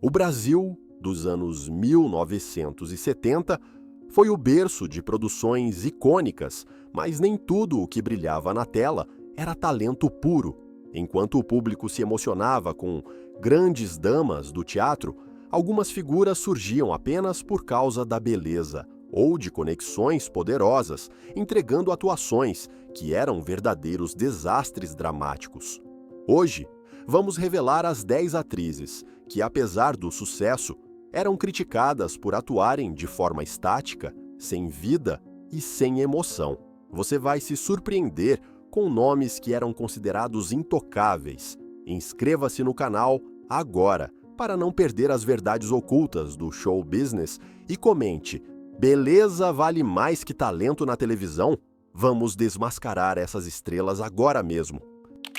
O Brasil, dos anos 1970, foi o berço de produções icônicas, mas nem tudo o que brilhava na tela era talento puro. Enquanto o público se emocionava com grandes damas do teatro, algumas figuras surgiam apenas por causa da beleza ou de conexões poderosas, entregando atuações que eram verdadeiros desastres dramáticos. Hoje, vamos revelar as 10 atrizes que, apesar do sucesso, eram criticadas por atuarem de forma estática, sem vida e sem emoção. Você vai se surpreender com nomes que eram considerados intocáveis. Inscreva-se no canal agora para não perder as verdades ocultas do show business e comente: beleza vale mais que talento na televisão? Vamos desmascarar essas estrelas agora mesmo.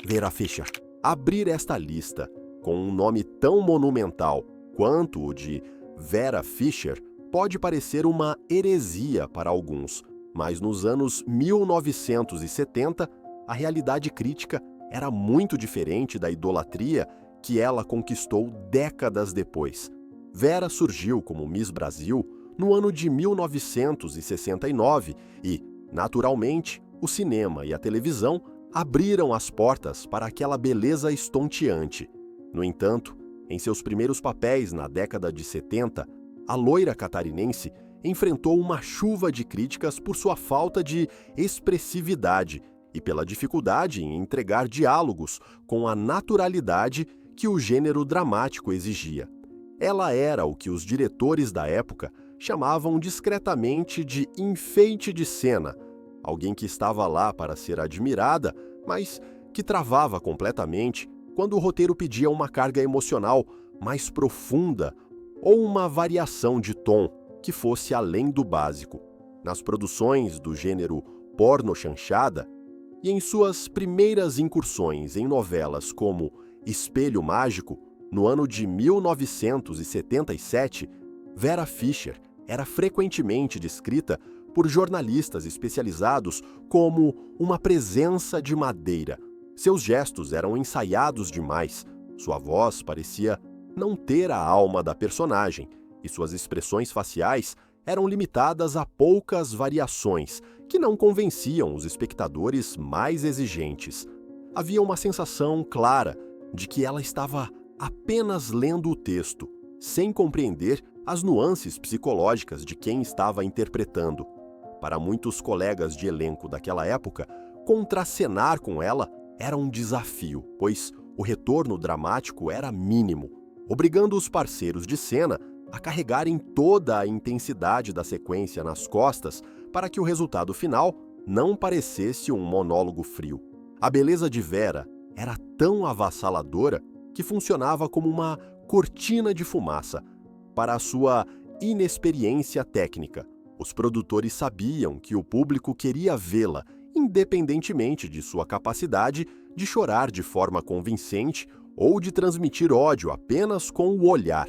Vera Fischer. Abrir esta lista com um nome tão monumental quanto o de Vera Fischer pode parecer uma heresia para alguns, mas nos anos 1970, a realidade crítica era muito diferente da idolatria que ela conquistou décadas depois. Vera surgiu como Miss Brasil no ano de 1969 e, naturalmente, o cinema e a televisão abriram as portas para aquela beleza estonteante. No entanto, em seus primeiros papéis na década de 70, a loira catarinense enfrentou uma chuva de críticas por sua falta de expressividade e pela dificuldade em entregar diálogos com a naturalidade que o gênero dramático exigia. Ela era o que os diretores da época chamavam discretamente de enfeite de cena, alguém que estava lá para ser admirada, mas que travava completamente quando o roteiro pedia uma carga emocional mais profunda ou uma variação de tom que fosse além do básico. Nas produções do gênero porno-chanchada e em suas primeiras incursões em novelas como Espelho Mágico, no ano de 1977, Vera Fischer era frequentemente descrita por jornalistas especializados como uma presença de madeira. Seus gestos eram ensaiados demais, sua voz parecia não ter a alma da personagem e suas expressões faciais eram limitadas a poucas variações que não convenciam os espectadores mais exigentes. Havia uma sensação clara de que ela estava apenas lendo o texto, sem compreender as nuances psicológicas de quem estava interpretando. Para muitos colegas de elenco daquela época, contracenar com ela era um desafio, pois o retorno dramático era mínimo, obrigando os parceiros de cena a carregarem toda a intensidade da sequência nas costas para que o resultado final não parecesse um monólogo frio. A beleza de Vera era tão avassaladora que funcionava como uma cortina de fumaça para a sua inexperiência técnica. Os produtores sabiam que o público queria vê-la, independentemente de sua capacidade de chorar de forma convincente ou de transmitir ódio apenas com o olhar.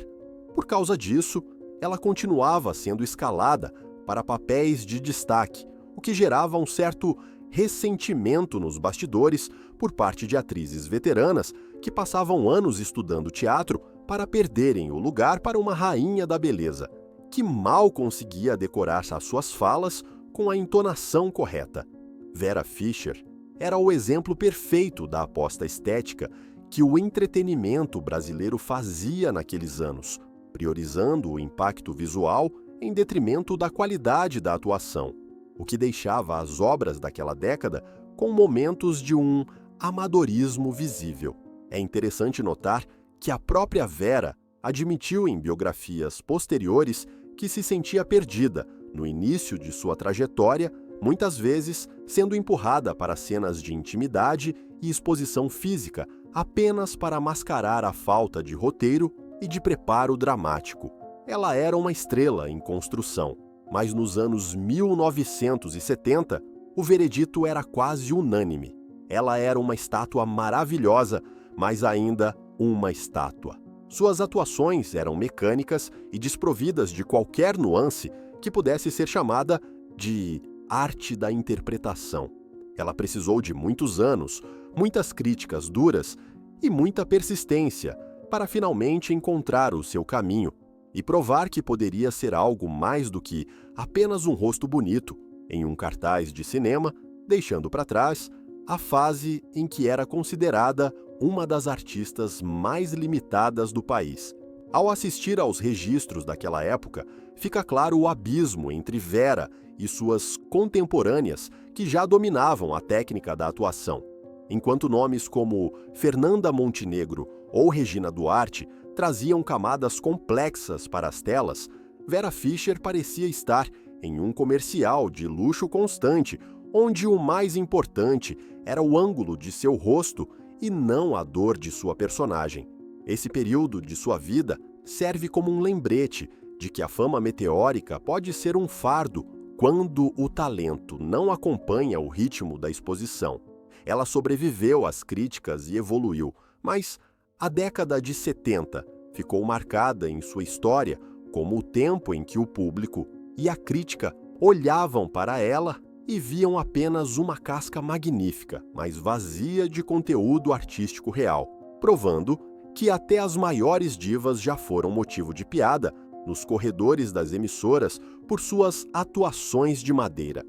Por causa disso, ela continuava sendo escalada para papéis de destaque, o que gerava um certo ressentimento nos bastidores por parte de atrizes veteranas que passavam anos estudando teatro para perderem o lugar para uma rainha da beleza, que mal conseguia decorar as suas falas com a entonação correta. Vera Fischer era o exemplo perfeito da aposta estética que o entretenimento brasileiro fazia naqueles anos, priorizando o impacto visual em detrimento da qualidade da atuação, o que deixava as obras daquela década com momentos de um amadorismo visível. É interessante notar que a própria Vera admitiu em biografias posteriores que se sentia perdida no início de sua trajetória, muitas vezes sendo empurrada para cenas de intimidade e exposição física apenas para mascarar a falta de roteiro e de preparo dramático. Ela era uma estrela em construção, mas nos anos 1970, o veredito era quase unânime. Ela era uma estátua maravilhosa, mas ainda uma estátua. Suas atuações eram mecânicas e desprovidas de qualquer nuance que pudesse ser chamada de arte da interpretação. Ela precisou de muitos anos, muitas críticas duras e muita persistência para finalmente encontrar o seu caminho e provar que poderia ser algo mais do que apenas um rosto bonito em um cartaz de cinema, deixando para trás a fase em que era considerada uma das artistas mais limitadas do país. Ao assistir aos registros daquela época, fica claro o abismo entre Vera e suas contemporâneas que já dominavam a técnica da atuação. Enquanto nomes como Fernanda Montenegro ou Regina Duarte traziam camadas complexas para as telas, Vera Fischer parecia estar em um comercial de luxo constante, onde o mais importante era o ângulo de seu rosto e não a dor de sua personagem. Esse período de sua vida serve como um lembrete de que a fama meteórica pode ser um fardo quando o talento não acompanha o ritmo da exposição. Ela sobreviveu às críticas e evoluiu, mas a década de 70 ficou marcada em sua história como o tempo em que o público e a crítica olhavam para ela e viam apenas uma casca magnífica, mas vazia de conteúdo artístico real, provando que até as maiores divas já foram motivo de piada nos corredores das emissoras por suas atuações de madeira.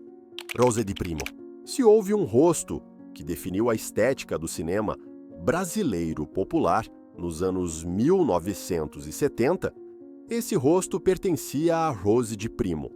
Rose di Primo. Se houve um rosto que definiu a estética do cinema brasileiro popular nos anos 1970, esse rosto pertencia a Rose di Primo.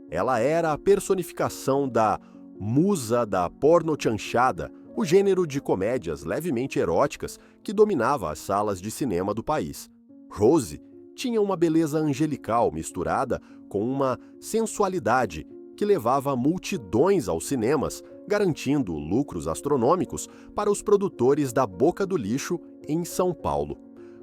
Ela era a personificação da musa da pornochanchada, o gênero de comédias levemente eróticas que dominava as salas de cinema do país. Rose tinha uma beleza angelical misturada com uma sensualidade que levava multidões aos cinemas, garantindo lucros astronômicos para os produtores da Boca do Lixo em São Paulo.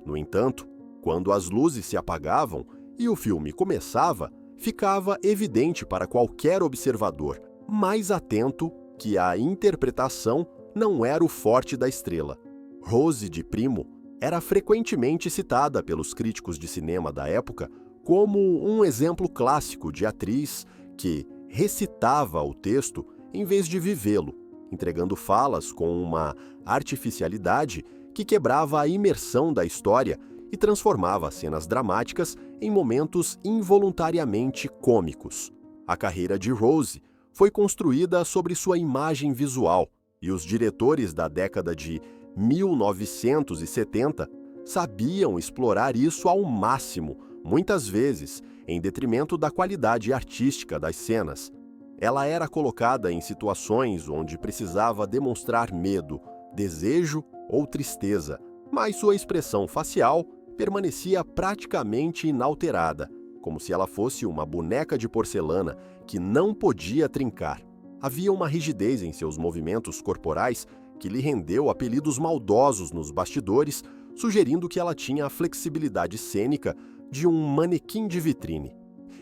No entanto, quando as luzes se apagavam e o filme começava, ficava evidente para qualquer observador mais atento que a interpretação não era o forte da estrela. Rose di Primo era frequentemente citada pelos críticos de cinema da época como um exemplo clássico de atriz que recitava o texto em vez de vivê-lo, entregando falas com uma artificialidade que quebrava a imersão da história e transformava cenas dramáticas em momentos involuntariamente cômicos. A carreira de Rose foi construída sobre sua imagem visual, e os diretores da década de 1970 sabiam explorar isso ao máximo, muitas vezes em detrimento da qualidade artística das cenas. Ela era colocada em situações onde precisava demonstrar medo, desejo ou tristeza, mas sua expressão facial permanecia praticamente inalterada, como se ela fosse uma boneca de porcelana que não podia trincar. Havia uma rigidez em seus movimentos corporais que lhe rendeu apelidos maldosos nos bastidores, sugerindo que ela tinha a flexibilidade cênica de um manequim de vitrine.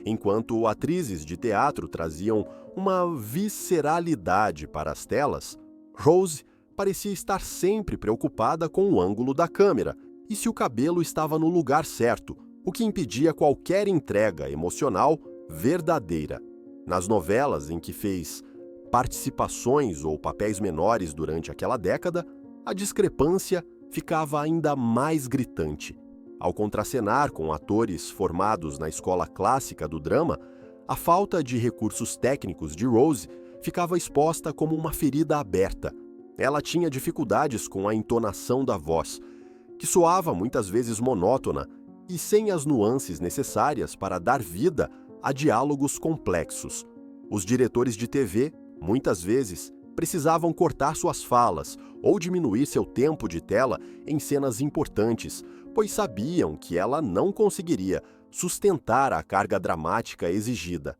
Enquanto atrizes de teatro traziam uma visceralidade para as telas, Rose parecia estar sempre preocupada com o ângulo da câmera e se o cabelo estava no lugar certo, o que impedia qualquer entrega emocional verdadeira. Nas novelas em que fez participações ou papéis menores durante aquela década, a discrepância ficava ainda mais gritante. Ao contracenar com atores formados na escola clássica do drama, a falta de recursos técnicos de Rose ficava exposta como uma ferida aberta. Ela tinha dificuldades com a entonação da voz, que soava muitas vezes monótona e sem as nuances necessárias para dar vida a diálogos complexos. Os diretores de TV, muitas vezes, precisavam cortar suas falas ou diminuir seu tempo de tela em cenas importantes, pois sabiam que ela não conseguiria sustentar a carga dramática exigida.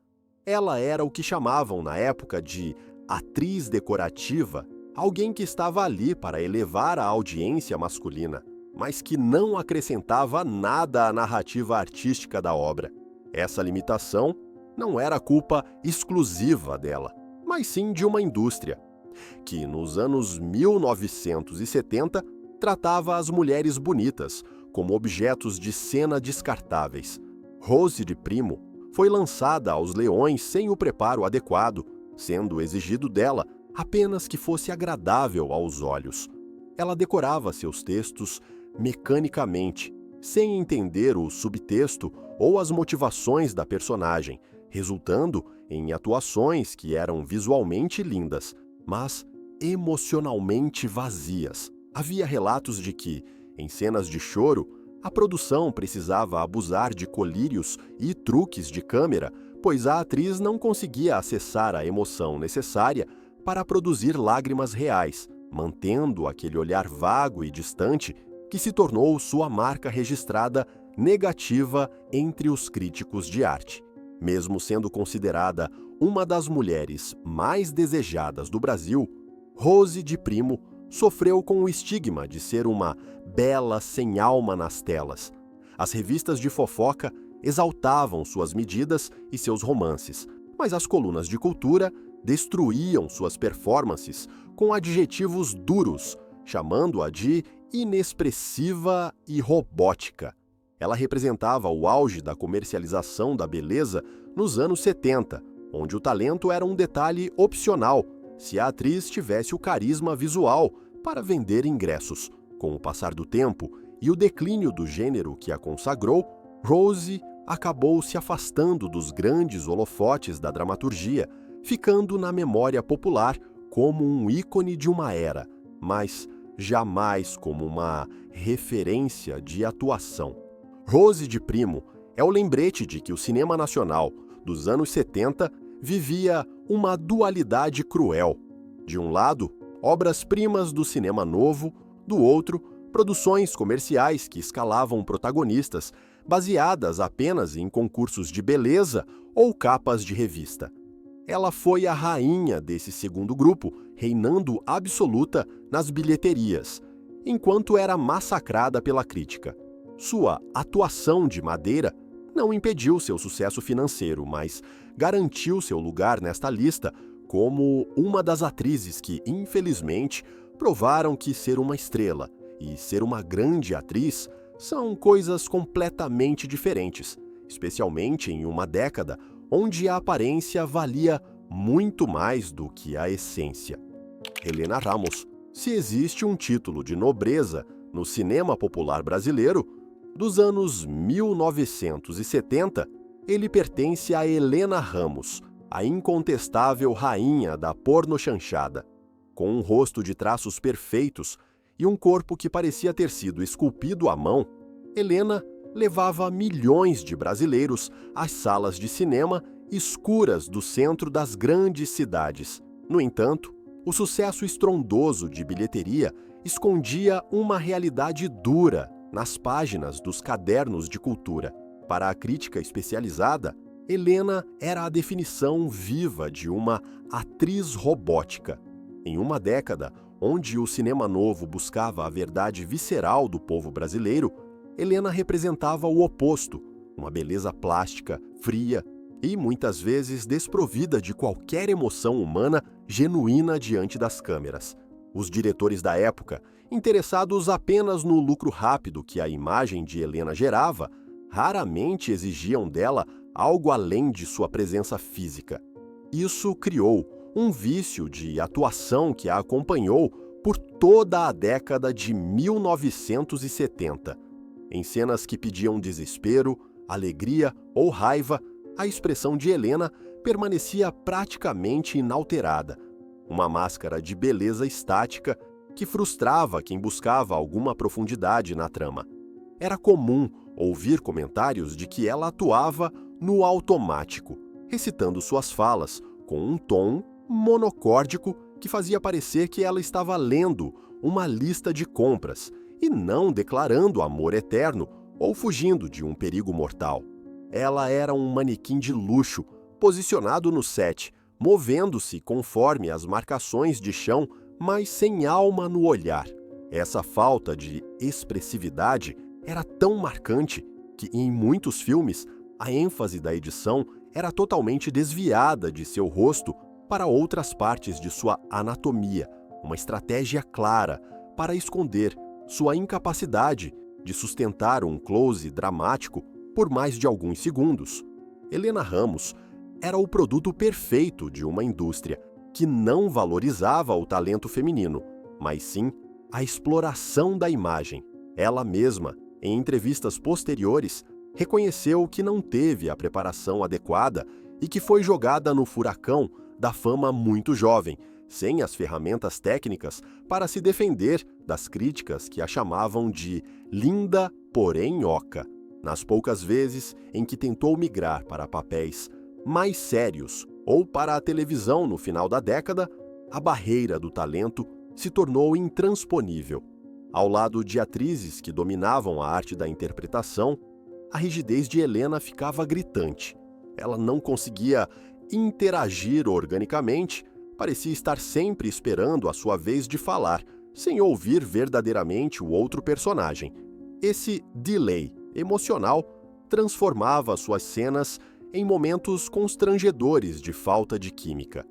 Ela era o que chamavam na época de atriz decorativa, alguém que estava ali para elevar a audiência masculina, mas que não acrescentava nada à narrativa artística da obra. Essa limitação não era culpa exclusiva dela, mas sim de uma indústria, que nos anos 1970 tratava as mulheres bonitas como objetos de cena descartáveis. Rose di Primo foi lançada aos leões sem o preparo adequado, sendo exigido dela apenas que fosse agradável aos olhos. Ela decorava seus textos mecanicamente, sem entender o subtexto ou as motivações da personagem, resultando em atuações que eram visualmente lindas, mas emocionalmente vazias. Havia relatos de que, em cenas de choro, a produção precisava abusar de colírios e truques de câmera, pois a atriz não conseguia acessar a emoção necessária para produzir lágrimas reais, mantendo aquele olhar vago e distante que se tornou sua marca registrada negativa entre os críticos de arte. Mesmo sendo considerada uma das mulheres mais desejadas do Brasil, Rose de Primo sofreu com o estigma de ser uma bela sem alma nas telas. As revistas de fofoca exaltavam suas medidas e seus romances, mas as colunas de cultura destruíam suas performances com adjetivos duros, chamando-a de inexpressiva e robótica. Ela representava o auge da comercialização da beleza nos anos 70, onde o talento era um detalhe opcional se a atriz tivesse o carisma visual para vender ingressos. Com o passar do tempo e o declínio do gênero que a consagrou, Rose acabou se afastando dos grandes holofotes da dramaturgia, ficando na memória popular como um ícone de uma era, mas jamais como uma referência de atuação. Rose de Primo é o lembrete de que o cinema nacional dos anos 70 vivia uma dualidade cruel. De um lado, obras-primas do cinema novo, do outro, produções comerciais que escalavam protagonistas baseadas apenas em concursos de beleza ou capas de revista. Ela foi a rainha desse segundo grupo, reinando absoluta nas bilheterias, enquanto era massacrada pela crítica. Sua atuação de madeira não impediu seu sucesso financeiro, mas garantiu seu lugar nesta lista como uma das atrizes que, infelizmente, provaram que ser uma estrela e ser uma grande atriz são coisas completamente diferentes, especialmente em uma década onde a aparência valia muito mais do que a essência. Helena Ramos, se existe um título de nobreza no cinema popular brasileiro, dos anos 1970, ele pertence a Helena Ramos, a incontestável rainha da pornochanchada. Com um rosto de traços perfeitos e um corpo que parecia ter sido esculpido à mão, Helena levava milhões de brasileiros às salas de cinema escuras do centro das grandes cidades. No entanto, o sucesso estrondoso de bilheteria escondia uma realidade dura nas páginas dos cadernos de cultura. Para a crítica especializada, Helena era a definição viva de uma atriz robótica. Em uma década onde o cinema novo buscava a verdade visceral do povo brasileiro, Helena representava o oposto, uma beleza plástica, fria e muitas vezes desprovida de qualquer emoção humana genuína diante das câmeras. Os diretores da época, interessados apenas no lucro rápido que a imagem de Helena gerava, raramente exigiam dela algo além de sua presença física. Isso criou um vício de atuação que a acompanhou por toda a década de 1970. Em cenas que pediam desespero, alegria ou raiva, a expressão de Helena permanecia praticamente inalterada, uma máscara de beleza estática que frustrava quem buscava alguma profundidade na trama. Era comum ouvir comentários de que ela atuava no automático, recitando suas falas com um tom monocórdico que fazia parecer que ela estava lendo uma lista de compras e não declarando amor eterno ou fugindo de um perigo mortal. Ela era um manequim de luxo, posicionado no set, movendo-se conforme as marcações de chão, mas sem alma no olhar. Essa falta de expressividade era tão marcante que, em muitos filmes, a ênfase da edição era totalmente desviada de seu rosto para outras partes de sua anatomia, uma estratégia clara para esconder sua incapacidade de sustentar um close dramático por mais de alguns segundos. Helena Ramos era o produto perfeito de uma indústria que não valorizava o talento feminino, mas sim a exploração da imagem. Ela mesma, em entrevistas posteriores, reconheceu que não teve a preparação adequada e que foi jogada no furacão da fama muito jovem, sem as ferramentas técnicas para se defender das críticas que a chamavam de linda, porém oca. Nas poucas vezes em que tentou migrar para papéis mais sérios ou para a televisão no final da década, a barreira do talento se tornou intransponível. Ao lado de atrizes que dominavam a arte da interpretação, a rigidez de Helena ficava gritante. Ela não conseguia interagir organicamente, parecia estar sempre esperando a sua vez de falar, sem ouvir verdadeiramente o outro personagem. Esse delay emocional transformava suas cenas em momentos constrangedores de falta de química.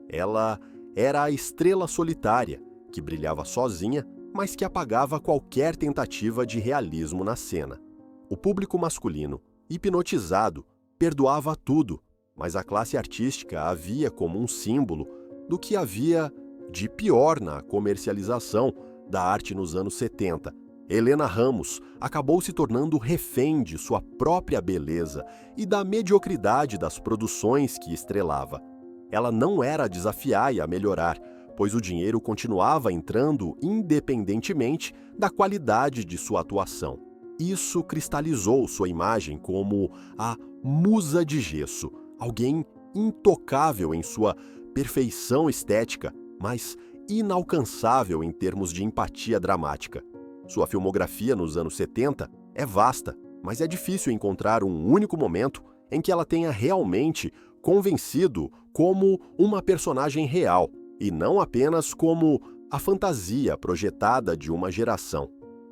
Ela era a estrela solitária, que brilhava sozinha, mas que apagava qualquer tentativa de realismo na cena. O público masculino, hipnotizado, perdoava tudo, mas a classe artística a via como um símbolo do que havia de pior na comercialização da arte nos anos 70. Helena Ramos acabou se tornando refém de sua própria beleza e da mediocridade das produções que estrelava. Ela não era a desafiar e a melhorar, pois o dinheiro continuava entrando independentemente da qualidade de sua atuação. Isso cristalizou sua imagem como a musa de gesso, alguém intocável em sua perfeição estética, mas inalcançável em termos de empatia dramática. Sua filmografia nos anos 70 é vasta, mas é difícil encontrar um único momento em que ela tenha realmente convencido como uma personagem real, e não apenas como a fantasia projetada de uma geração.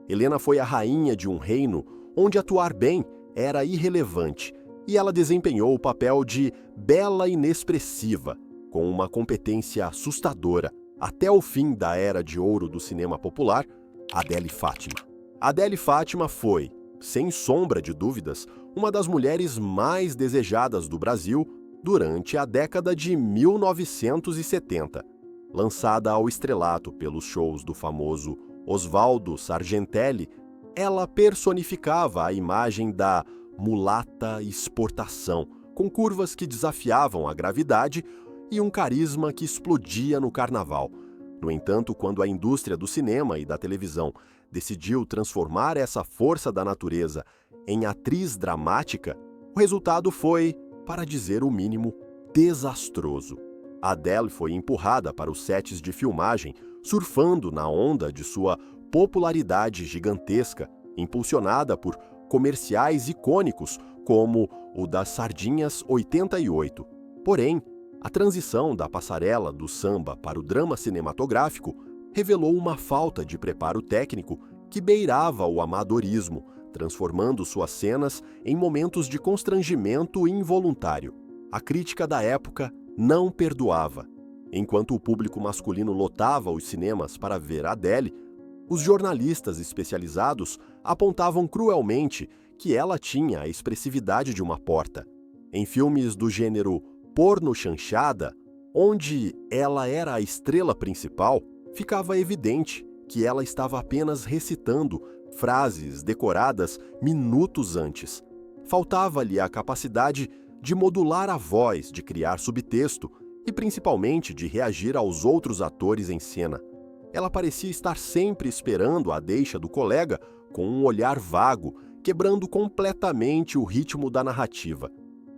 Helena foi a rainha de um reino onde atuar bem era irrelevante, e ela desempenhou o papel de bela inexpressiva, com uma competência assustadora, até o fim da era de ouro do cinema popular, Adele Fátima. Adele Fátima foi, sem sombra de dúvidas, uma das mulheres mais desejadas do Brasil durante a década de 1970. Lançada ao estrelato pelos shows do famoso Osvaldo Sargentelli, ela personificava a imagem da mulata exportação, com curvas que desafiavam a gravidade e um carisma que explodia no carnaval. No entanto, quando a indústria do cinema e da televisão decidiu transformar essa força da natureza em atriz dramática, o resultado foi, para dizer o mínimo, desastroso. Adele foi empurrada para os sets de filmagem, surfando na onda de sua popularidade gigantesca, impulsionada por comerciais icônicos como o das Sardinhas 88. Porém, a transição da passarela do samba para o drama cinematográfico revelou uma falta de preparo técnico que beirava o amadorismo, transformando suas cenas em momentos de constrangimento involuntário. A crítica da época não perdoava. Enquanto o público masculino lotava os cinemas para ver Adele, os jornalistas especializados apontavam cruelmente que ela tinha a expressividade de uma porta. Em filmes do gênero porno chanchada, onde ela era a estrela principal, ficava evidente que ela estava apenas recitando frases decoradas minutos antes. Faltava-lhe a capacidade de modular a voz, de criar subtexto e principalmente de reagir aos outros atores em cena. Ela parecia estar sempre esperando a deixa do colega com um olhar vago, quebrando completamente o ritmo da narrativa.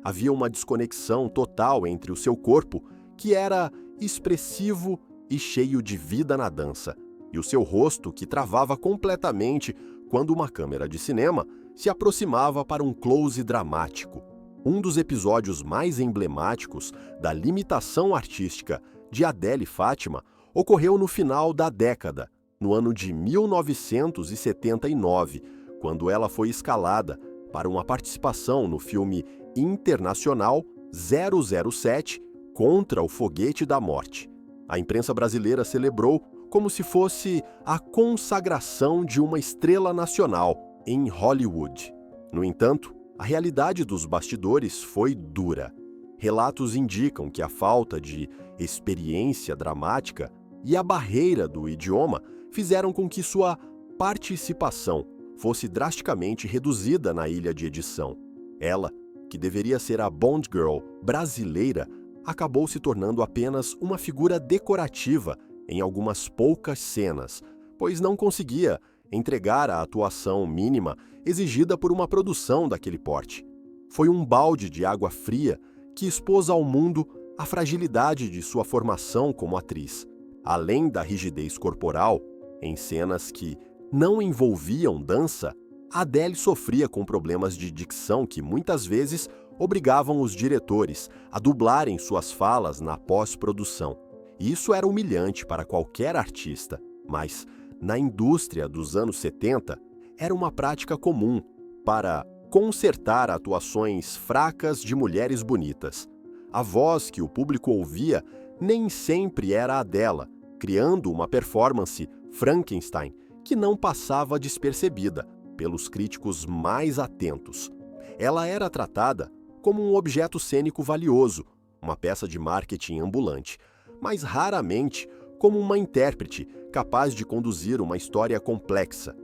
Havia uma desconexão total entre o seu corpo, que era expressivo e cheio de vida na dança, e o seu rosto, que travava completamente quando uma câmera de cinema se aproximava para um close dramático. Um dos episódios mais emblemáticos da limitação artística de Adele Fátima ocorreu no final da década, no ano de 1979, quando ela foi escalada para uma participação no filme internacional 007 Contra o Foguete da Morte. A imprensa brasileira celebrou como se fosse a consagração de uma estrela nacional em Hollywood. No entanto, a realidade dos bastidores foi dura. Relatos indicam que a falta de experiência dramática e a barreira do idioma fizeram com que sua participação fosse drasticamente reduzida na ilha de edição. Ela, que deveria ser a Bond Girl brasileira, acabou se tornando apenas uma figura decorativa em algumas poucas cenas, pois não conseguia entregar a atuação mínima exigida por uma produção daquele porte. Foi um balde de água fria que expôs ao mundo a fragilidade de sua formação como atriz. Além da rigidez corporal, em cenas que não envolviam dança, Adele sofria com problemas de dicção que muitas vezes obrigavam os diretores a dublarem suas falas na pós-produção. Isso era humilhante para qualquer artista, mas, na indústria dos anos 70, era uma prática comum para consertar atuações fracas de mulheres bonitas. A voz que o público ouvia nem sempre era a dela, criando uma performance Frankenstein que não passava despercebida pelos críticos mais atentos. Ela era tratada como um objeto cênico valioso, uma peça de marketing ambulante, mas raramente como uma intérprete capaz de conduzir uma história complexa.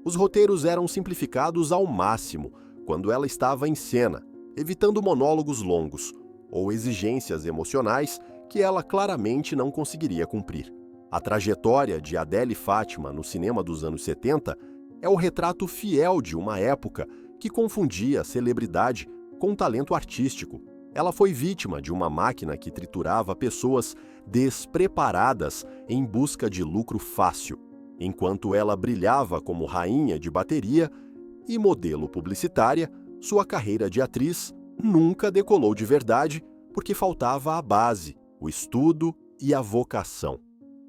Os roteiros eram simplificados ao máximo quando ela estava em cena, evitando monólogos longos ou exigências emocionais que ela claramente não conseguiria cumprir. A trajetória de Adele Fátima no cinema dos anos 70 é o retrato fiel de uma época que confundia a celebridade com talento artístico. Ela foi vítima de uma máquina que triturava pessoas despreparadas em busca de lucro fácil, enquanto ela brilhava como rainha de bateria e modelo publicitária. Sua carreira de atriz nunca decolou de verdade porque faltava a base, o estudo e a vocação.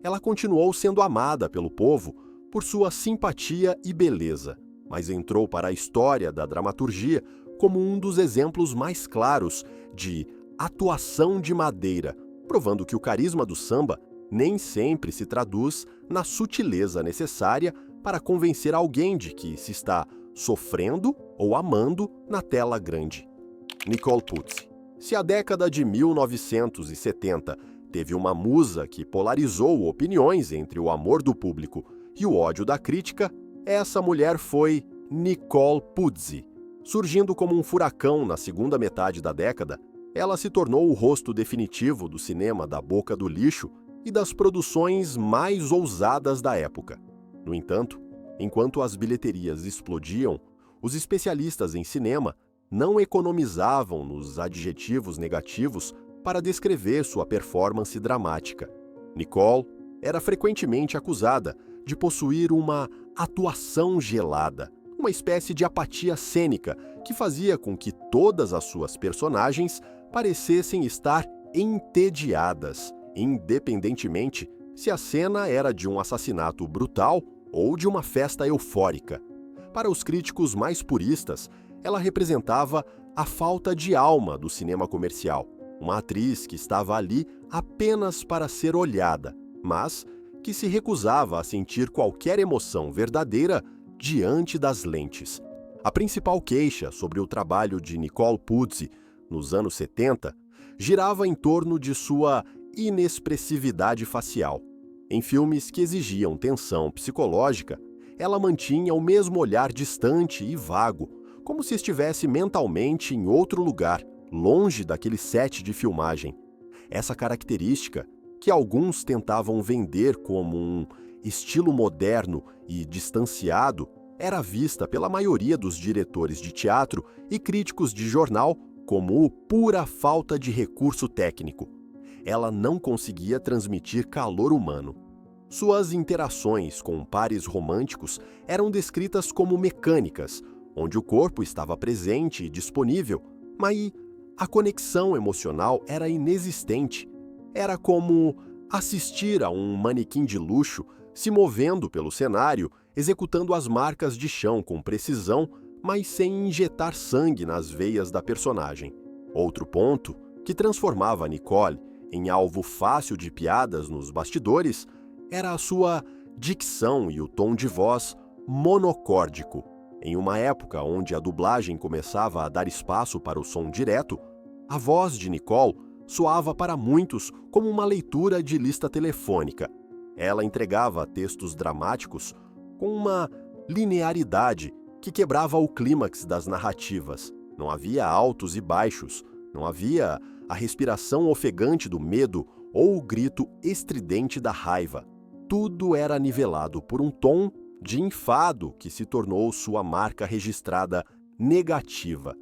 Ela continuou sendo amada pelo povo por sua simpatia e beleza, mas entrou para a história da dramaturgia como um dos exemplos mais claros de atuação de madeira, provando que o carisma do samba nem sempre se traduz na sutileza necessária para convencer alguém de que se está sofrendo ou amando na tela grande. Nicole Puzzi. Se a década de 1970 teve uma musa que polarizou opiniões entre o amor do público e o ódio da crítica, essa mulher foi Nicole Puzzi. Surgindo como um furacão na segunda metade da década, ela se tornou o rosto definitivo do cinema da boca do lixo e das produções mais ousadas da época. No entanto, enquanto as bilheterias explodiam, os especialistas em cinema não economizavam nos adjetivos negativos para descrever sua performance dramática. Nicole era frequentemente acusada de possuir uma atuação gelada, uma espécie de apatia cênica que fazia com que todas as suas personagens parecessem estar entediadas, independentemente se a cena era de um assassinato brutal ou de uma festa eufórica. Para os críticos mais puristas, ela representava a falta de alma do cinema comercial, uma atriz que estava ali apenas para ser olhada, mas que se recusava a sentir qualquer emoção verdadeira diante das lentes. A principal queixa sobre o trabalho de Nicole Puzzi nos anos 70 girava em torno de sua inexpressividade facial. Em filmes que exigiam tensão psicológica, ela mantinha o mesmo olhar distante e vago, como se estivesse mentalmente em outro lugar, longe daquele set de filmagem. Essa característica, que alguns tentavam vender como um estilo moderno e distanciado, era vista pela maioria dos diretores de teatro e críticos de jornal como pura falta de recurso técnico. Ela não conseguia transmitir calor humano. Suas interações com pares românticos eram descritas como mecânicas, onde o corpo estava presente e disponível, mas a conexão emocional era inexistente. Era como assistir a um manequim de luxo se movendo pelo cenário, executando as marcas de chão com precisão, mas sem injetar sangue nas veias da personagem. Outro ponto, que transformava Nicole em alvo fácil de piadas nos bastidores, era a sua dicção e o tom de voz monocórdico. Em uma época onde a dublagem começava a dar espaço para o som direto, a voz de Nicole soava para muitos como uma leitura de lista telefônica. Ela entregava textos dramáticos com uma linearidade que quebrava o clímax das narrativas. Não havia altos e baixos, não havia a respiração ofegante do medo ou o grito estridente da raiva. Tudo era nivelado por um tom de enfado que se tornou sua marca registrada negativa.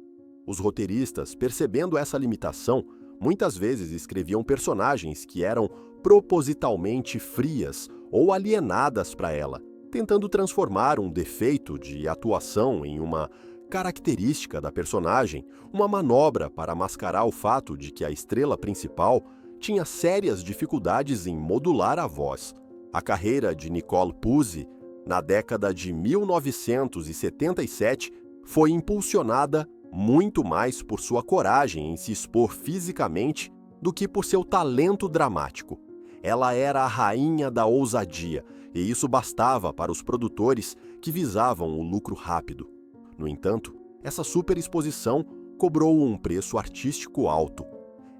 Os roteiristas, percebendo essa limitação, muitas vezes escreviam personagens que eram propositalmente frias ou alienadas para ela, tentando transformar um defeito de atuação em uma característica da personagem, uma manobra para mascarar o fato de que a estrela principal tinha sérias dificuldades em modular a voz. A carreira de Nicole Puzzi, na década de 1977, foi impulsionada muito mais por sua coragem em se expor fisicamente do que por seu talento dramático. Ela era a rainha da ousadia, e isso bastava para os produtores que visavam o lucro rápido. No entanto, essa superexposição cobrou um preço artístico alto.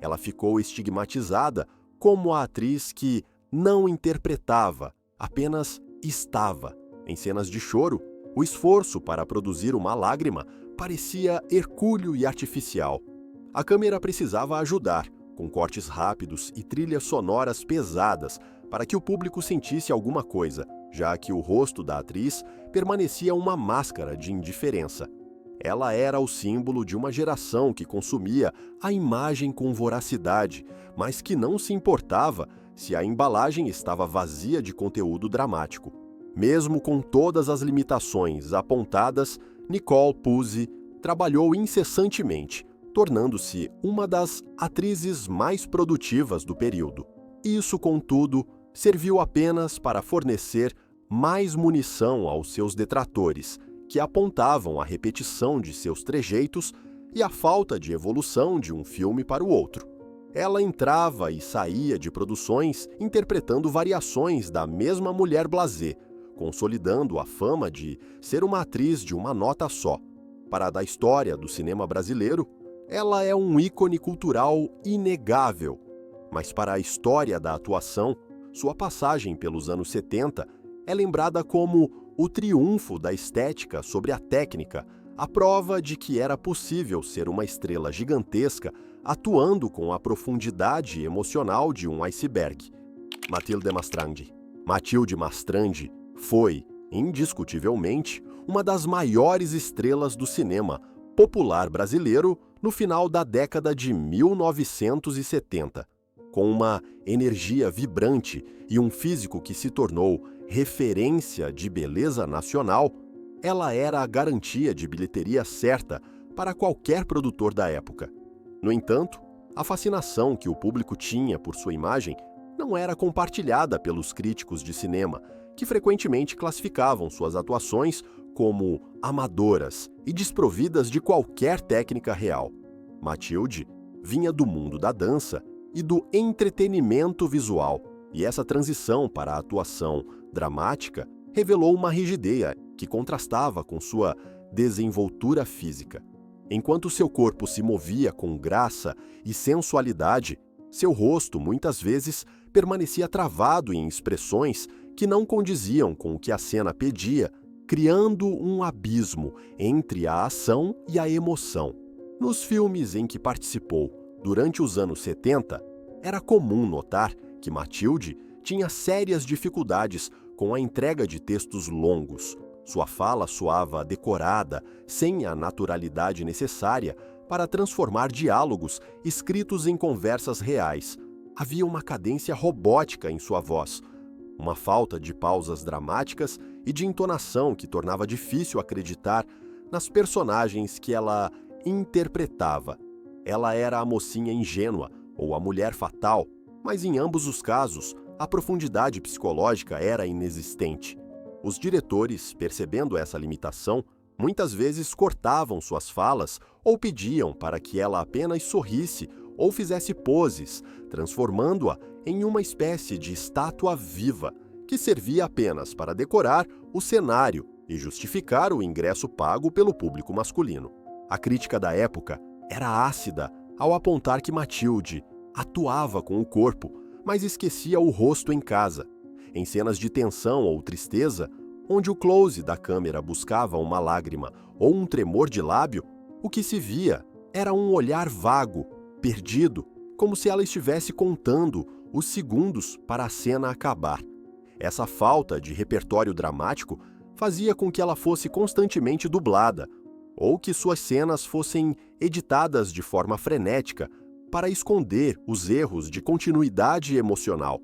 Ela ficou estigmatizada como a atriz que não interpretava, apenas estava. Em cenas de choro, o esforço para produzir uma lágrima parecia hercúleo e artificial. A câmera precisava ajudar, com cortes rápidos e trilhas sonoras pesadas, para que o público sentisse alguma coisa, já que o rosto da atriz permanecia uma máscara de indiferença. Ela era o símbolo de uma geração que consumia a imagem com voracidade, mas que não se importava se a embalagem estava vazia de conteúdo dramático. Mesmo com todas as limitações apontadas, Nicole Puzzi trabalhou incessantemente, tornando-se uma das atrizes mais produtivas do período. Isso, contudo, serviu apenas para fornecer mais munição aos seus detratores, que apontavam a repetição de seus trejeitos e a falta de evolução de um filme para o outro. Ela entrava e saía de produções interpretando variações da mesma mulher blasé, consolidando a fama de ser uma atriz de uma nota só. Para a história do cinema brasileiro, ela é um ícone cultural inegável, mas para a história da atuação, sua passagem pelos anos 70 é lembrada como o triunfo da estética sobre a técnica, a prova de que era possível ser uma estrela gigantesca atuando com a profundidade emocional de um iceberg. Mathilde Mastrandi foi, indiscutivelmente, uma das maiores estrelas do cinema popular brasileiro no final da década de 1970. Com uma energia vibrante e um físico que se tornou referência de beleza nacional, ela era a garantia de bilheteria certa para qualquer produtor da época. No entanto, a fascinação que o público tinha por sua imagem não era compartilhada pelos críticos de cinema, que frequentemente classificavam suas atuações como amadoras e desprovidas de qualquer técnica real. Mathilde vinha do mundo da dança e do entretenimento visual, e essa transição para a atuação dramática revelou uma rigidez que contrastava com sua desenvoltura física. Enquanto seu corpo se movia com graça e sensualidade, seu rosto muitas vezes permanecia travado em expressões que não condiziam com o que a cena pedia, criando um abismo entre a ação e a emoção. Nos filmes em que participou durante os anos 70, era comum notar que Mathilde tinha sérias dificuldades com a entrega de textos longos. Sua fala soava decorada, sem a naturalidade necessária para transformar diálogos escritos em conversas reais. Havia uma cadência robótica em sua voz, uma falta de pausas dramáticas e de entonação que tornava difícil acreditar nas personagens que ela interpretava. Ela era a mocinha ingênua ou a mulher fatal, mas em ambos os casos, a profundidade psicológica era inexistente. Os diretores, percebendo essa limitação, muitas vezes cortavam suas falas ou pediam para que ela apenas sorrisse ou fizesse poses, transformando-a em uma espécie de estátua viva, que servia apenas para decorar o cenário e justificar o ingresso pago pelo público masculino. A crítica da época era ácida ao apontar que Mathilde atuava com o corpo, mas esquecia o rosto em casa. Em cenas de tensão ou tristeza, Onde o close da câmera buscava uma lágrima ou um tremor de lábio, o que se via era um olhar vago, perdido, como se ela estivesse contando os segundos para a cena acabar. Essa falta de repertório dramático fazia com que ela fosse constantemente dublada, ou que suas cenas fossem editadas de forma frenética para esconder os erros de continuidade emocional.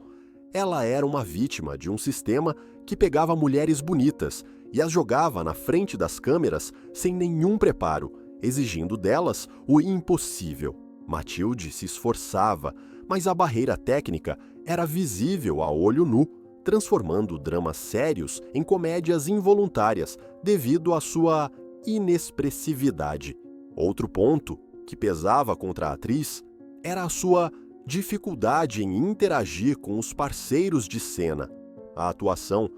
Ela era uma vítima de um sistema que pegava mulheres bonitas e as jogava na frente das câmeras sem nenhum preparo, exigindo delas o impossível. Matilde se esforçava, mas a barreira técnica era visível a olho nu, transformando dramas sérios em comédias involuntárias devido à sua inexpressividade. Outro ponto que pesava contra a atriz era a sua dificuldade em interagir com os parceiros de cena. A atuação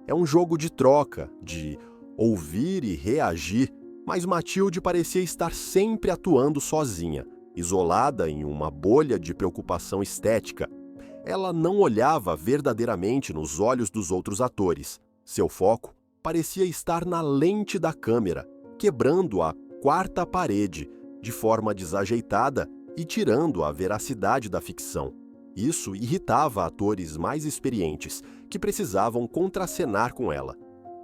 é um jogo de troca, de ouvir e reagir, mas Matilde parecia estar sempre atuando sozinha, isolada em uma bolha de preocupação estética. Ela não olhava verdadeiramente nos olhos dos outros atores. Seu foco parecia estar na lente da câmera, quebrando a quarta parede de forma desajeitada e tirando a veracidade da ficção. Isso irritava atores mais experientes, que precisavam contracenar com ela,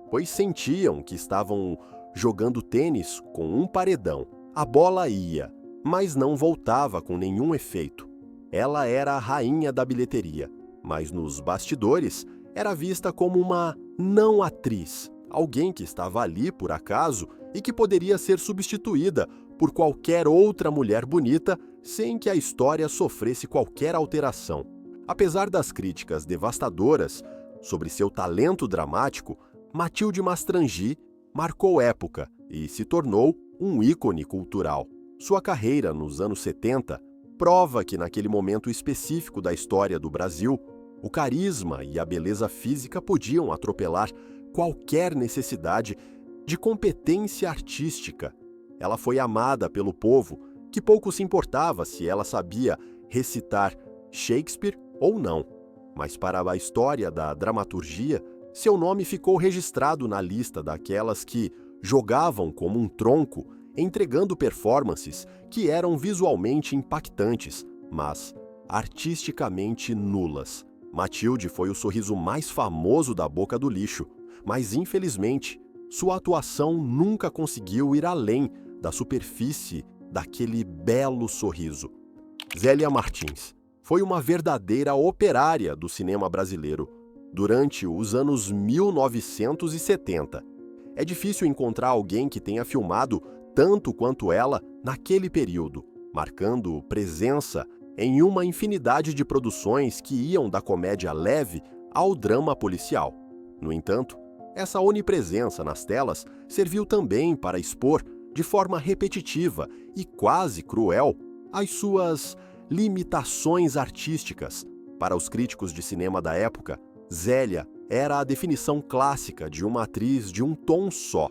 pois sentiam que estavam jogando tênis com um paredão. A bola ia, mas não voltava com nenhum efeito. Ela era a rainha da bilheteria, mas nos bastidores era vista como uma não atriz, alguém que estava ali por acaso e que poderia ser substituída por qualquer outra mulher bonita sem que a história sofresse qualquer alteração. Apesar das críticas devastadoras sobre seu talento dramático, Mathilde Mastrangi marcou época e se tornou um ícone cultural. Sua carreira nos anos 70 prova que naquele momento específico da história do Brasil, o carisma e a beleza física podiam atropelar qualquer necessidade de competência artística. Ela foi amada pelo povo, que pouco se importava se ela sabia recitar Shakespeare ou não. Mas para a história da dramaturgia, seu nome ficou registrado na lista daquelas que jogavam como um tronco, entregando performances que eram visualmente impactantes, mas artisticamente nulas. Matilde foi o sorriso mais famoso da Boca do Lixo, mas infelizmente, sua atuação nunca conseguiu ir além da superfície daquele belo sorriso. Zélia Martins foi uma verdadeira operária do cinema brasileiro durante os anos 1970. É difícil encontrar alguém que tenha filmado tanto quanto ela naquele período, marcando presença em uma infinidade de produções que iam da comédia leve ao drama policial. No entanto, essa onipresença nas telas serviu também para expor, de forma repetitiva e quase cruel, as suas limitações artísticas. Para os críticos de cinema da época, Zélia era a definição clássica de uma atriz de um tom só.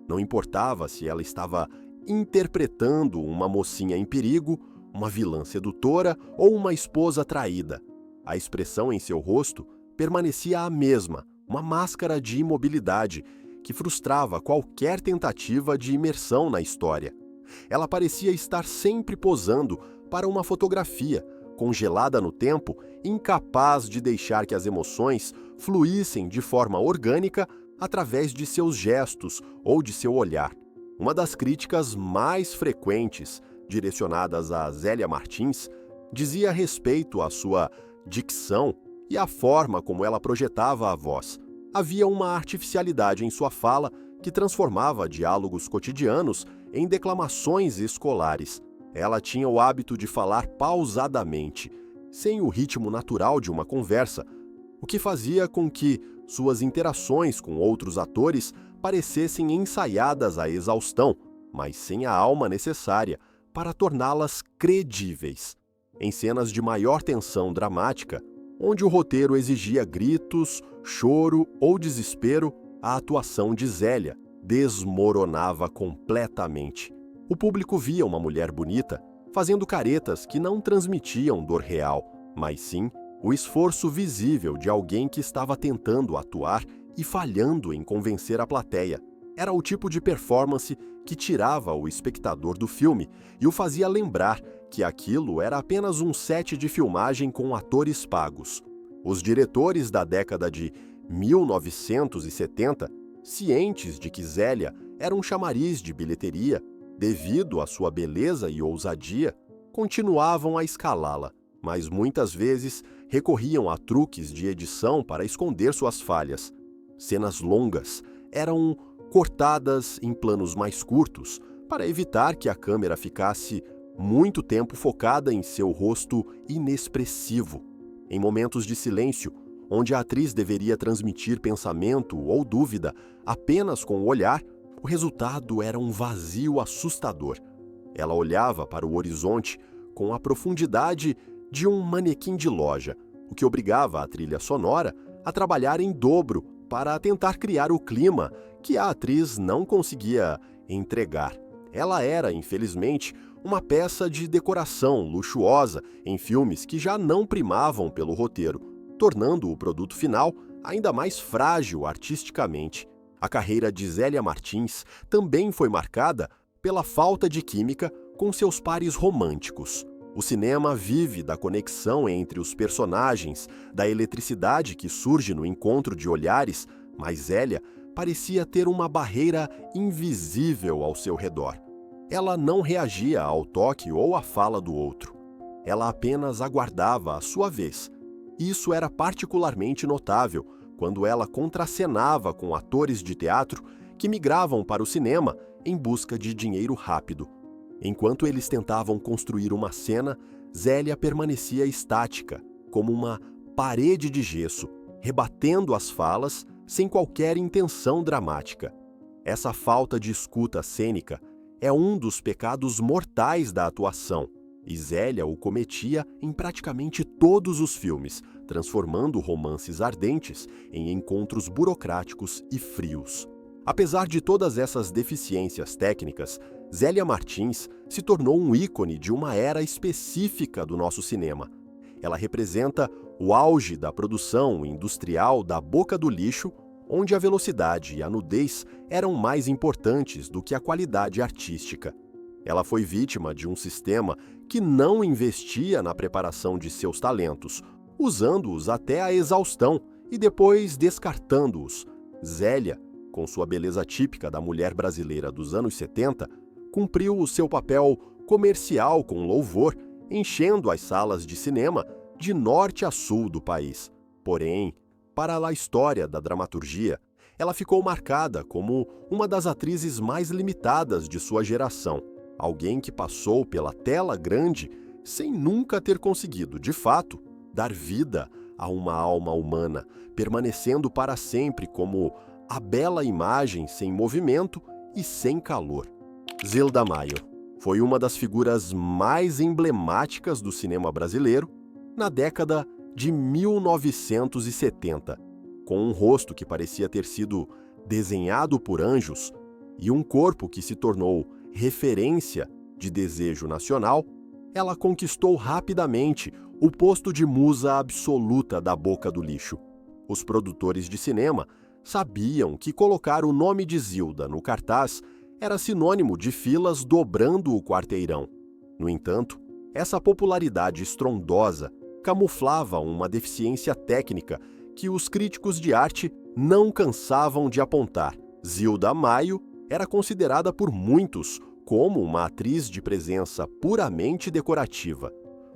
Não importava se ela estava interpretando uma mocinha em perigo, uma vilã sedutora ou uma esposa traída. A expressão em seu rosto permanecia a mesma, uma máscara de imobilidade que frustrava qualquer tentativa de imersão na história. Ela parecia estar sempre posando para uma fotografia, congelada no tempo, incapaz de deixar que as emoções fluíssem de forma orgânica através de seus gestos ou de seu olhar. Uma das críticas mais frequentes direcionadas a Zélia Martins dizia respeito à sua dicção e à forma como ela projetava a voz. Havia uma artificialidade em sua fala que transformava diálogos cotidianos em declamações escolares. Ela tinha o hábito de falar pausadamente, sem o ritmo natural de uma conversa, o que fazia com que suas interações com outros atores parecessem ensaiadas à exaustão, mas sem a alma necessária para torná-las credíveis. Em cenas de maior tensão dramática, onde o roteiro exigia gritos, choro ou desespero, a atuação de Zélia desmoronava completamente. O público via uma mulher bonita fazendo caretas que não transmitiam dor real, mas sim o esforço visível de alguém que estava tentando atuar e falhando em convencer a plateia. Era o tipo de performance que tirava o espectador do filme e o fazia lembrar que aquilo era apenas um set de filmagem com atores pagos. Os diretores da década de 1970, cientes de que Zélia era um chamariz de bilheteria, devido à sua beleza e ousadia, continuavam a escalá-la, mas muitas vezes recorriam a truques de edição para esconder suas falhas. Cenas longas eram cortadas em planos mais curtos para evitar que a câmera ficasse muito tempo focada em seu rosto inexpressivo. Em momentos de silêncio, onde a atriz deveria transmitir pensamento ou dúvida apenas com o olhar, o resultado era um vazio assustador. Ela olhava para o horizonte com a profundidade de um manequim de loja, o que obrigava a trilha sonora a trabalhar em dobro para tentar criar o clima que a atriz não conseguia entregar. Ela era, infelizmente, uma peça de decoração luxuosa em filmes que já não primavam pelo roteiro, tornando o produto final ainda mais frágil artisticamente. A carreira de Zélia Martins também foi marcada pela falta de química com seus pares românticos. O cinema vive da conexão entre os personagens, da eletricidade que surge no encontro de olhares, mas Zélia parecia ter uma barreira invisível ao seu redor. Ela não reagia ao toque ou à fala do outro. Ela apenas aguardava a sua vez. Isso era particularmente notável quando ela contracenava com atores de teatro que migravam para o cinema em busca de dinheiro rápido. Enquanto eles tentavam construir uma cena, Zélia permanecia estática, como uma parede de gesso, rebatendo as falas sem qualquer intenção dramática. Essa falta de escuta cênica é um dos pecados mortais da atuação, e Zélia o cometia em praticamente todos os filmes, transformando romances ardentes em encontros burocráticos e frios. Apesar de todas essas deficiências técnicas, Zélia Martins se tornou um ícone de uma era específica do nosso cinema. Ela representa o auge da produção industrial da boca do lixo, onde a velocidade e a nudez eram mais importantes do que a qualidade artística. Ela foi vítima de um sistema que não investia na preparação de seus talentos, usando-os até a exaustão e depois descartando-os. Zélia, com sua beleza típica da mulher brasileira dos anos 70, cumpriu o seu papel comercial com louvor, enchendo as salas de cinema de norte a sul do país. Porém, para a história da dramaturgia, ela ficou marcada como uma das atrizes mais limitadas de sua geração, alguém que passou pela tela grande sem nunca ter conseguido, de fato, dar vida a uma alma humana, permanecendo para sempre como a bela imagem sem movimento e sem calor. Zilda Maio foi uma das figuras mais emblemáticas do cinema brasileiro na década de 1970. Com um rosto que parecia ter sido desenhado por anjos e um corpo que se tornou referência de desejo nacional, ela conquistou rapidamente o posto de musa absoluta da boca do lixo. Os produtores de cinema sabiam que colocar o nome de Zilda no cartaz era sinônimo de filas dobrando o quarteirão. No entanto, essa popularidade estrondosa camuflava uma deficiência técnica que os críticos de arte não cansavam de apontar. Zilda Maio era considerada por muitos como uma atriz de presença puramente decorativa.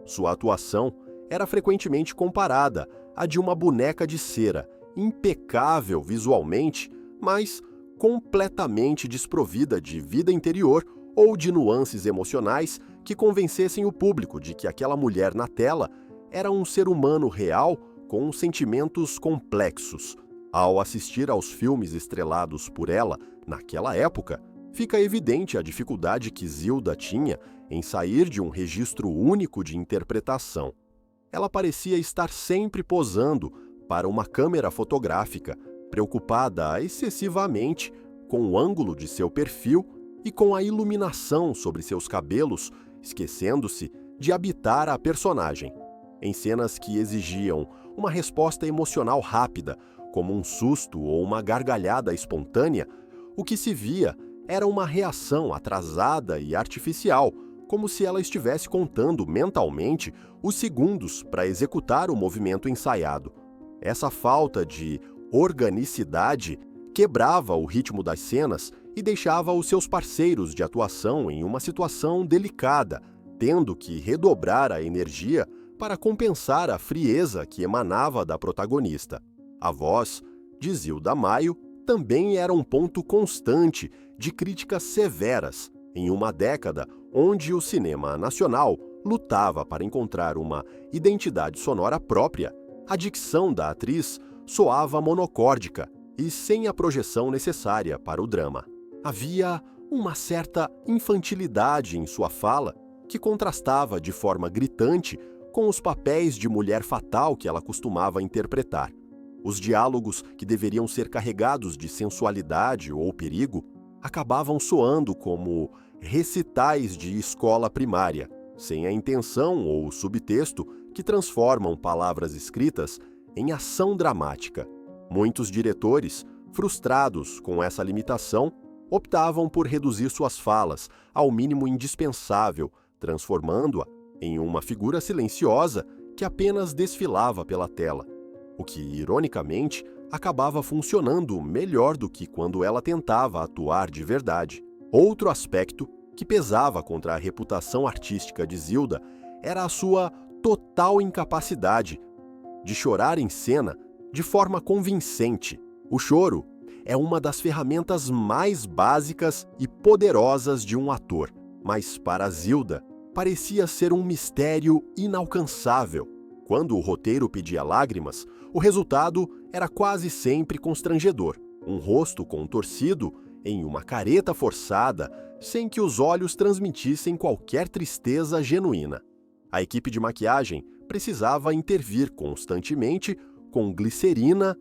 Sua atuação era frequentemente comparada à de uma boneca de cera, impecável visualmente, mas completamente desprovida de vida interior ou de nuances emocionais que convencessem o público de que aquela mulher na tela era um ser humano real com sentimentos complexos. Ao assistir aos filmes estrelados por ela naquela época, fica evidente a dificuldade que Zilda tinha em sair de um registro único de interpretação. Ela parecia estar sempre posando para uma câmera fotográfica, preocupada excessivamente com o ângulo de seu perfil e com a iluminação sobre seus cabelos, esquecendo-se de habitar a personagem. Em cenas que exigiam uma resposta emocional rápida, como um susto ou uma gargalhada espontânea, o que se via era uma reação atrasada e artificial, como se ela estivesse contando mentalmente os segundos para executar o movimento ensaiado. Essa falta de organicidade quebrava o ritmo das cenas e deixava os seus parceiros de atuação em uma situação delicada, tendo que redobrar a energia para compensar a frieza que emanava da protagonista. A voz de Zilda Maio também era um ponto constante de críticas severas em uma década onde o cinema nacional lutava para encontrar uma identidade sonora própria. A dicção da atriz soava monocórdica e sem a projeção necessária para o drama. Havia uma certa infantilidade em sua fala que contrastava de forma gritante com os papéis de mulher fatal que ela costumava interpretar. Os diálogos que deveriam ser carregados de sensualidade ou perigo acabavam soando como recitais de escola primária, sem a intenção ou subtexto que transformam palavras escritas em ação dramática. Muitos diretores, frustrados com essa limitação, optavam por reduzir suas falas ao mínimo indispensável, transformando-a em uma figura silenciosa que apenas desfilava pela tela, o que, ironicamente, acabava funcionando melhor do que quando ela tentava atuar de verdade. Outro aspecto que pesava contra a reputação artística de Zilda era a sua total incapacidade de chorar em cena de forma convincente. O choro é uma das ferramentas mais básicas e poderosas de um ator, mas para Zilda parecia ser um mistério inalcançável. Quando o roteiro pedia lágrimas, o resultado era quase sempre constrangedor. Um rosto contorcido em uma careta forçada, sem que os olhos transmitissem qualquer tristeza genuína. A equipe de maquiagem precisava intervir constantemente com glicerina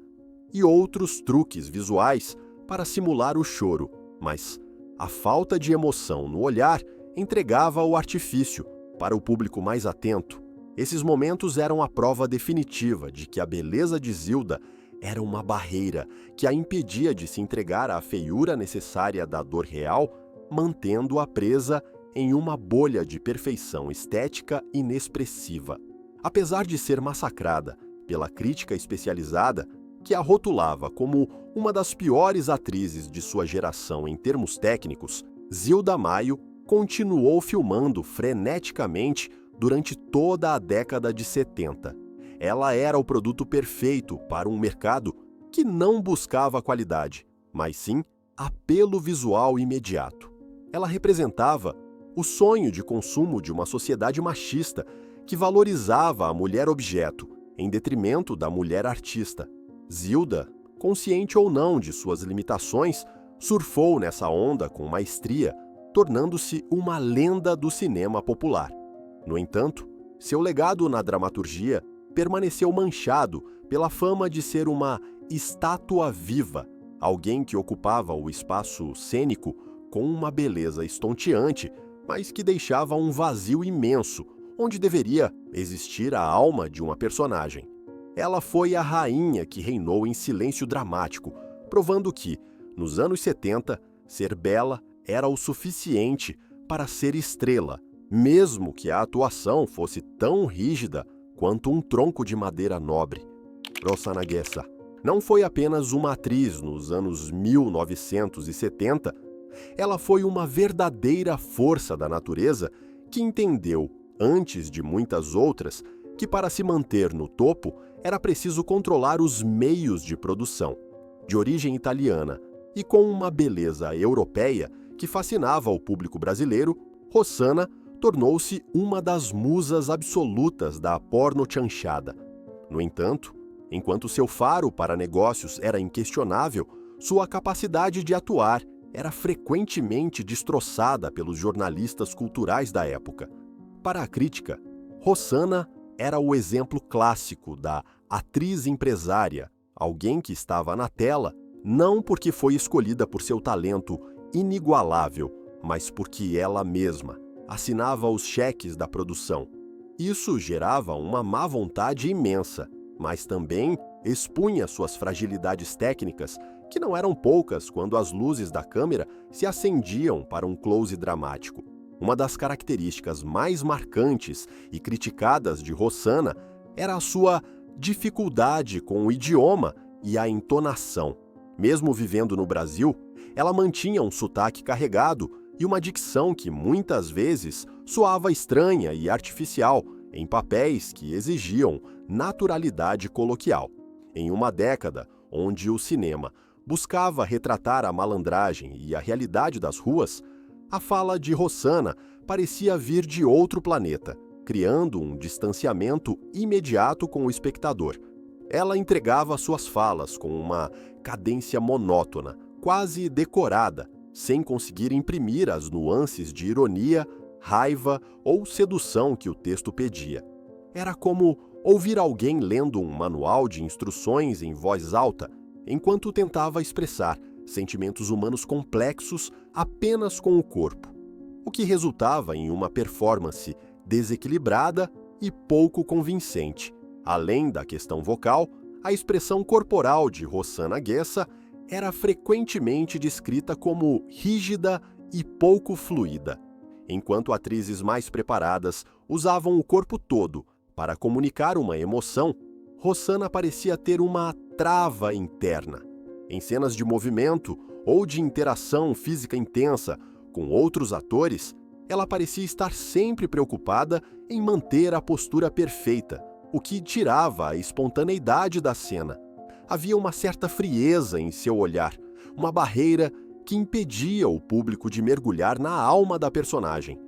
e outros truques visuais para simular o choro, mas a falta de emoção no olhar entregava o artifício para o público mais atento. Esses momentos eram a prova definitiva de que a beleza de Zilda era uma barreira que a impedia de se entregar à feiura necessária da dor real, mantendo-a presa em uma bolha de perfeição estética inexpressiva. Apesar de ser massacrada pela crítica especializada, que a rotulava como uma das piores atrizes de sua geração em termos técnicos, Zilda Maio continuou filmando freneticamente durante toda a década de 70. Ela era o produto perfeito para um mercado que não buscava qualidade, mas sim apelo visual imediato. Ela representava o sonho de consumo de uma sociedade machista que valorizava a mulher objeto em detrimento da mulher artista. Zilda, consciente ou não de suas limitações, surfou nessa onda com maestria, tornando-se uma lenda do cinema popular. No entanto, seu legado na dramaturgia permaneceu manchado pela fama de ser uma estátua viva, alguém que ocupava o espaço cênico com uma beleza estonteante, mas que deixava um vazio imenso, onde deveria existir a alma de uma personagem. Ela foi a rainha que reinou em silêncio dramático, provando que, nos anos 70, ser bela era o suficiente para ser estrela, mesmo que a atuação fosse tão rígida quanto um tronco de madeira nobre. Rossana Guessa não foi apenas uma atriz nos anos 1970, ela foi uma verdadeira força da natureza que entendeu, antes de muitas outras, que para se manter no topo era preciso controlar os meios de produção. De origem italiana e com uma beleza europeia que fascinava o público brasileiro, Rossana tornou-se uma das musas absolutas da porno-chanchada. No entanto, enquanto seu faro para negócios era inquestionável, sua capacidade de atuar era frequentemente destroçada pelos jornalistas culturais da época. Para a crítica, Rossana era o exemplo clássico da atriz empresária, alguém que estava na tela não porque foi escolhida por seu talento inigualável, mas porque ela mesma assinava os cheques da produção. Isso gerava uma má vontade imensa, mas também expunha suas fragilidades técnicas, que não eram poucas quando as luzes da câmera se acendiam para um close dramático. Uma das características mais marcantes e criticadas de Rossana era a sua dificuldade com o idioma e a entonação. Mesmo vivendo no Brasil, ela mantinha um sotaque carregado e uma dicção que muitas vezes soava estranha e artificial em papéis que exigiam naturalidade coloquial. Em uma década onde o cinema buscava retratar a malandragem e a realidade das ruas, a fala de Rossana parecia vir de outro planeta, criando um distanciamento imediato com o espectador. Ela entregava suas falas com uma cadência monótona, quase decorada, sem conseguir imprimir as nuances de ironia, raiva ou sedução que o texto pedia. Era como ouvir alguém lendo um manual de instruções em voz alta, enquanto tentava expressar sentimentos humanos complexos apenas com o corpo, o que resultava em uma performance desequilibrada e pouco convincente. Além da questão vocal, a expressão corporal de Rossana Guessa era frequentemente descrita como rígida e pouco fluida, enquanto atrizes mais preparadas usavam o corpo todo para comunicar uma emoção. Rossana parecia ter uma trava interna. Em cenas de movimento ou de interação física intensa com outros atores, ela parecia estar sempre preocupada em manter a postura perfeita, o que tirava a espontaneidade da cena. Havia uma certa frieza em seu olhar, uma barreira que impedia o público de mergulhar na alma da personagem.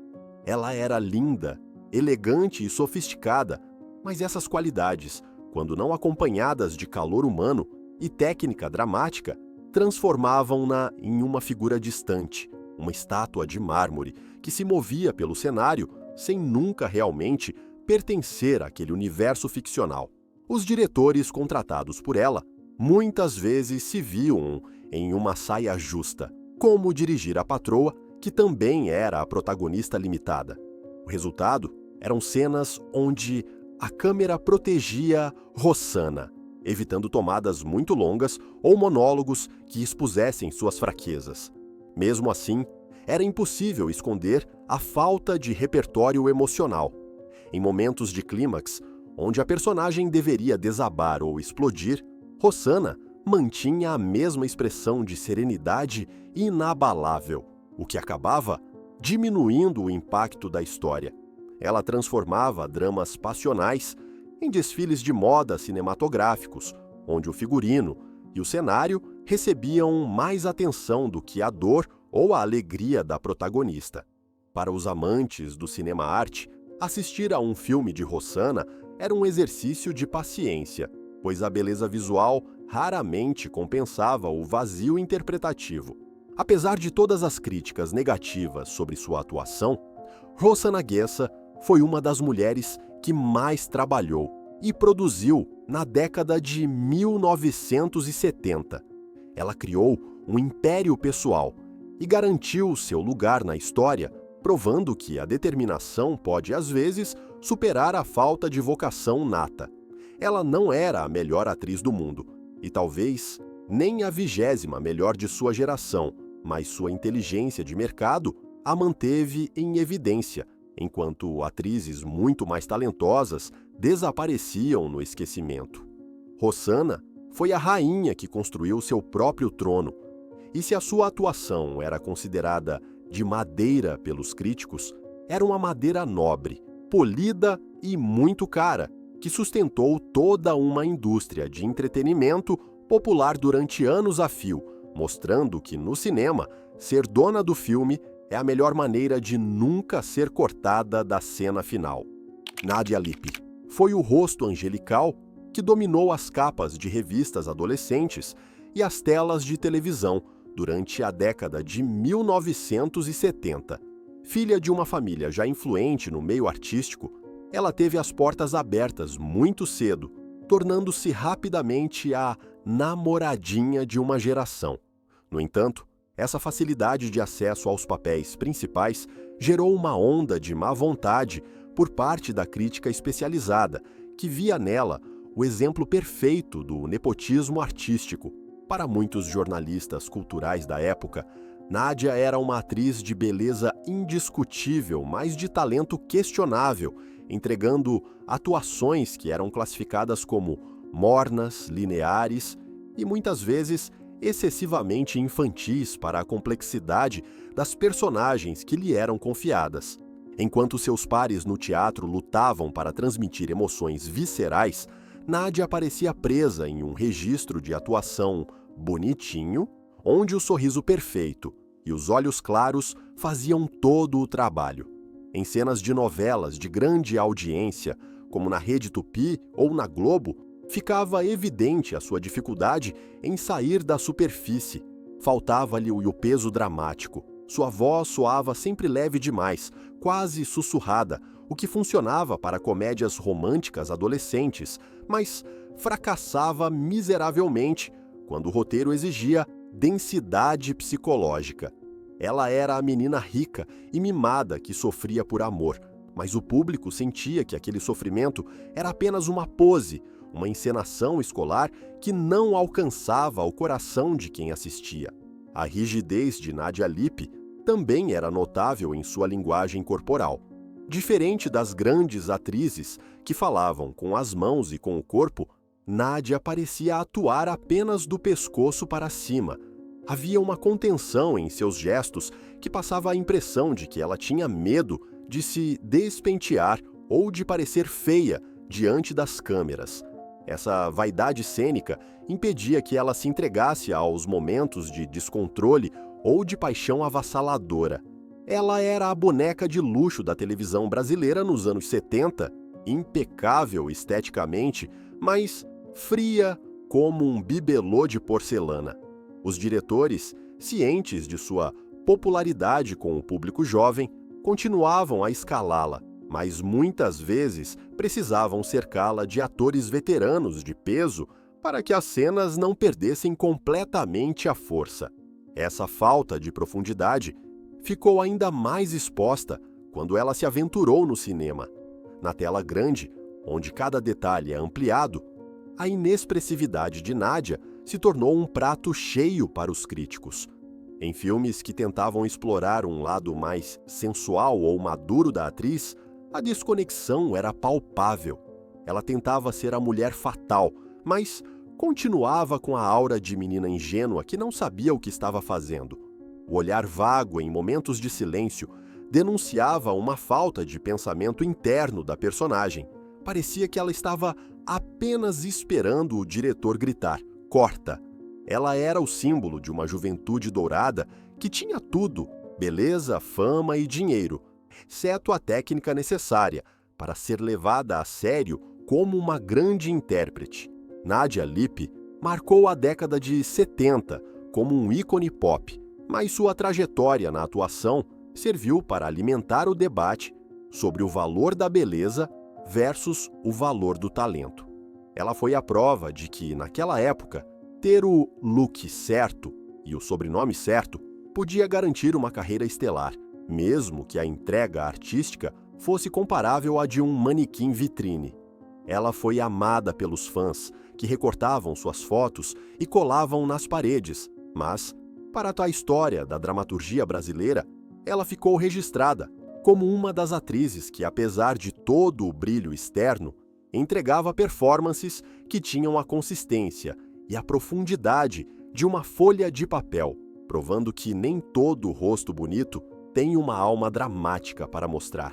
Ela era linda, elegante e sofisticada, mas essas qualidades, quando não acompanhadas de calor humano e técnica dramática, transformavam-na em uma figura distante, uma estátua de mármore que se movia pelo cenário sem nunca realmente pertencer àquele universo ficcional. Os diretores contratados por ela muitas vezes se viam em uma saia justa, como dirigir a patroa, que também era a protagonista limitada. O resultado eram cenas onde a câmera protegia Rossana, evitando tomadas muito longas ou monólogos que expusessem suas fraquezas. Mesmo assim, era impossível esconder a falta de repertório emocional. Em momentos de clímax, onde a personagem deveria desabar ou explodir, Rossana mantinha a mesma expressão de serenidade inabalável, o que acabava diminuindo o impacto da história. Ela transformava dramas passionais em desfiles de moda cinematográficos, onde o figurino e o cenário recebiam mais atenção do que a dor ou a alegria da protagonista. Para os amantes do cinema-arte, assistir a um filme de Rossana era um exercício de paciência, pois a beleza visual raramente compensava o vazio interpretativo. Apesar de todas as críticas negativas sobre sua atuação, Rossana Guessa foi uma das mulheres que mais trabalhou e produziu na década de 1970. Ela criou um império pessoal e garantiu seu lugar na história, provando que a determinação pode, às vezes, superar a falta de vocação nata. Ela não era a melhor atriz do mundo, e talvez nem a 20ª melhor de sua geração, mas sua inteligência de mercado a manteve em evidência, enquanto atrizes muito mais talentosas desapareciam no esquecimento. Rossana foi a rainha que construiu seu próprio trono, e se a sua atuação era considerada de madeira pelos críticos, era uma madeira nobre, polida e muito cara, que sustentou toda uma indústria de entretenimento popular durante anos a fio, mostrando que no cinema, ser dona do filme é a melhor maneira de nunca ser cortada da cena final. Nadia Lippe foi o rosto angelical que dominou as capas de revistas adolescentes e as telas de televisão durante a década de 1970. Filha de uma família já influente no meio artístico, ela teve as portas abertas muito cedo, tornando-se rapidamente a namoradinha de uma geração. No entanto, essa facilidade de acesso aos papéis principais gerou uma onda de má vontade por parte da crítica especializada, que via nela o exemplo perfeito do nepotismo artístico. Para muitos jornalistas culturais da época, Nádia era uma atriz de beleza indiscutível, mas de talento questionável, entregando atuações que eram classificadas como mornas, lineares e muitas vezes excessivamente infantis para a complexidade das personagens que lhe eram confiadas. Enquanto seus pares no teatro lutavam para transmitir emoções viscerais, Nádia parecia presa em um registro de atuação bonitinho, onde o sorriso perfeito e os olhos claros faziam todo o trabalho. Em cenas de novelas de grande audiência, como na Rede Tupi ou na Globo, ficava evidente a sua dificuldade em sair da superfície. Faltava-lhe o peso dramático. Sua voz soava sempre leve demais, quase sussurrada, o que funcionava para comédias românticas adolescentes, mas fracassava miseravelmente quando o roteiro exigia densidade psicológica. Ela era a menina rica e mimada que sofria por amor, mas o público sentia que aquele sofrimento era apenas uma pose, uma encenação escolar que não alcançava o coração de quem assistia. A rigidez de Nádia Lippe também era notável em sua linguagem corporal. Diferente das grandes atrizes que falavam com as mãos e com o corpo, Nádia parecia atuar apenas do pescoço para cima. Havia uma contenção em seus gestos que passava a impressão de que ela tinha medo de se despentear ou de parecer feia diante das câmeras. Essa vaidade cênica impedia que ela se entregasse aos momentos de descontrole ou de paixão avassaladora. Ela era a boneca de luxo da televisão brasileira nos anos 70, impecável esteticamente, mas fria como um bibelô de porcelana. Os diretores, cientes de sua popularidade com o público jovem, continuavam a escalá-la, mas muitas vezes precisavam cercá-la de atores veteranos de peso para que as cenas não perdessem completamente a força. Essa falta de profundidade ficou ainda mais exposta quando ela se aventurou no cinema. Na tela grande, onde cada detalhe é ampliado, a inexpressividade de Nádia se tornou um prato cheio para os críticos. Em filmes que tentavam explorar um lado mais sensual ou maduro da atriz, a desconexão era palpável. Ela tentava ser a mulher fatal, mas continuava com a aura de menina ingênua que não sabia o que estava fazendo. O olhar vago em momentos de silêncio denunciava uma falta de pensamento interno da personagem. Parecia que ela estava apenas esperando o diretor gritar: "Corta!". Ela era o símbolo de uma juventude dourada que tinha tudo: beleza, fama e dinheiro, exceto a técnica necessária para ser levada a sério como uma grande intérprete. Nádia Lippe marcou a década de 70 como um ícone pop, mas sua trajetória na atuação serviu para alimentar o debate sobre o valor da beleza versus o valor do talento. Ela foi a prova de que, naquela época, ter o look certo e o sobrenome certo podia garantir uma carreira estelar, mesmo que a entrega artística fosse comparável à de um manequim vitrine. Ela foi amada pelos fãs, que recortavam suas fotos e colavam nas paredes, mas, para a história da dramaturgia brasileira, ela ficou registrada como uma das atrizes que, apesar de todo o brilho externo, entregava performances que tinham a consistência e a profundidade de uma folha de papel, provando que nem todo rosto bonito tem uma alma dramática para mostrar.